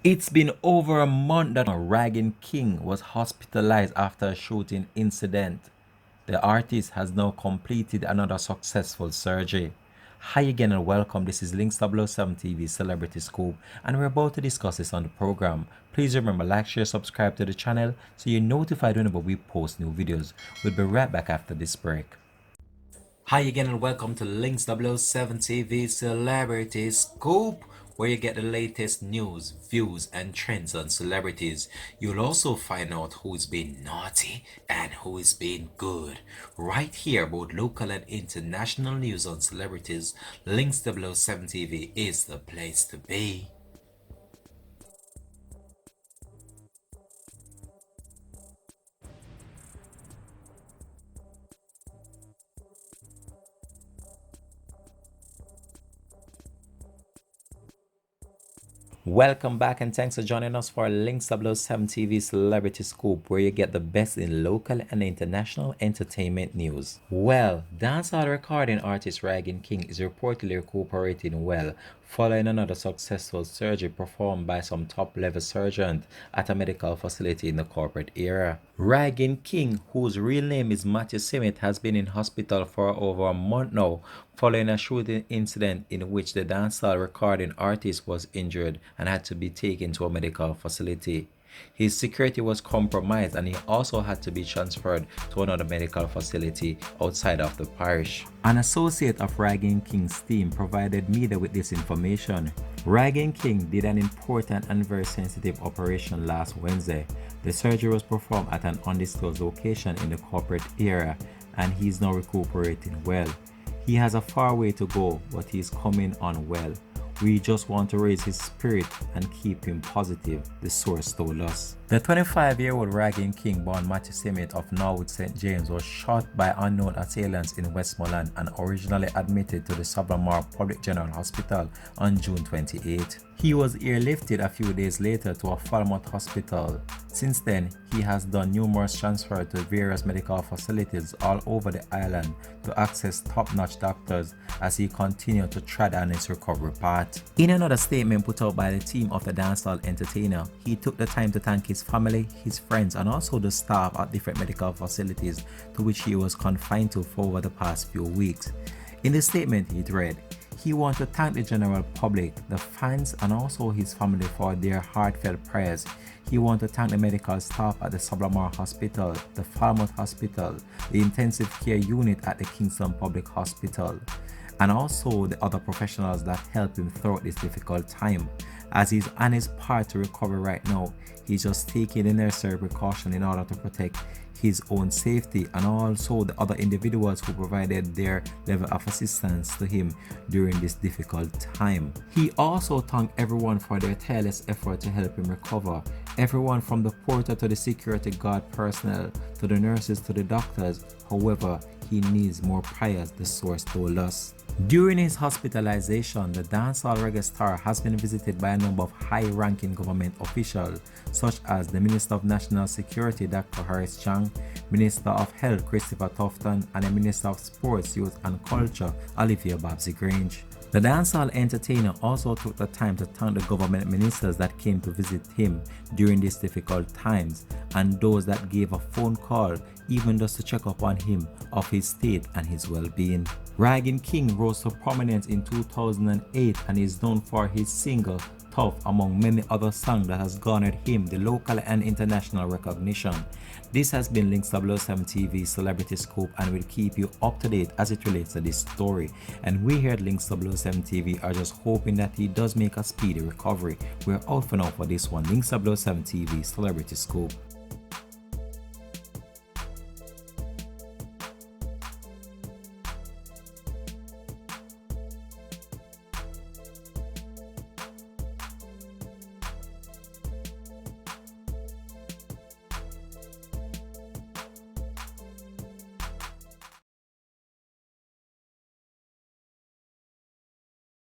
It's been over a month that Rygin was hospitalized after a shooting incident. The artist has now completed another successful surgery. Hi again and welcome. This is Links 007 TV Celebrity Scoop and we're about to discuss this on the program. Please remember like, share, subscribe to the channel so you're notified whenever we post new videos. We'll be right back after this break. Hi again and welcome to Links 007 TV Celebrity Scoop, where you get the latest news, views and trends on celebrities. You'll also find out who's been naughty and who is being good. Right here, both local and international news on celebrities. Links 007 TV is the place to be. Welcome back and thanks for joining us for Links 007 TV Celebrity Scoop, where you get the best in local and international entertainment news. Well, dancehall recording artist Rygin is reportedly recuperating well following another successful surgery performed by some top-level surgeons at a medical facility in the corporate area. Rygin, whose real name is Matthew Simmet, has been in hospital for over a month now following a shooting incident in which the dancehall recording artist was injured and had to be taken to a medical facility. His security was compromised and he also had to be transferred to another medical facility outside of the parish. An associate of Rygin team provided media with this information. Rygin did an important and very sensitive operation last Wednesday. The surgery was performed at an undisclosed location in the corporate area and he is now recuperating well. He has a far way to go, but he is coming on well. We just want to raise his spirit and keep him positive, the source told us. The 25-year-old Rygin born Matthew Simmet of Norwood St. James was shot by unknown assailants in Westmoreland and originally admitted to the Sablamar Public General Hospital on June 28. He was airlifted a few days later to a Falmouth hospital. Since then, he has done numerous transfers to various medical facilities all over the island to access top-notch doctors as he continued to tread on his recovery path. In another statement put out by the team of the dancehall entertainer, he took the time to thank his family, his friends and also the staff at different medical facilities to which he was confined to for over the past few weeks. In the statement he read, he wants to thank the general public, the fans and also his family for their heartfelt prayers. He wants to thank the medical staff at the Sablamar Hospital, the Falmouth Hospital, the intensive care unit at the Kingston Public Hospital, and also the other professionals that helped him throughout this difficult time. As he's on his path to recovery right now, he's just taking the necessary precaution in order to protect his own safety and also the other individuals who provided their level of assistance to him during this difficult time. He also thanked everyone for their tireless effort to help him recover. Everyone from the porter to the security guard personnel to the nurses to the doctors. However, he needs more prayers, the source told us. During his hospitalization, the dancehall reggae star has been visited by a number of high-ranking government officials, such as the Minister of National Security, Dr. Harris Chang, Minister of Health, Christopher Tufton, and the Minister of Sports, Youth and Culture, Olivia Babsy Grange. The dancehall entertainer also took the time to thank the government ministers that came to visit him during these difficult times and those that gave a phone call even just to check up on him of his state and his well-being. Rygin rose to prominence in 2008 and is known for his single Tough among many other songs that has garnered him the local and international recognition. This has been Links 007 TV Celebrity Scoop and will keep you up to date as it relates to this story. And we here at Links 007 TV are just hoping that he does make a speedy recovery. We're out for now for this one. Links 007 TV Celebrity Scoop.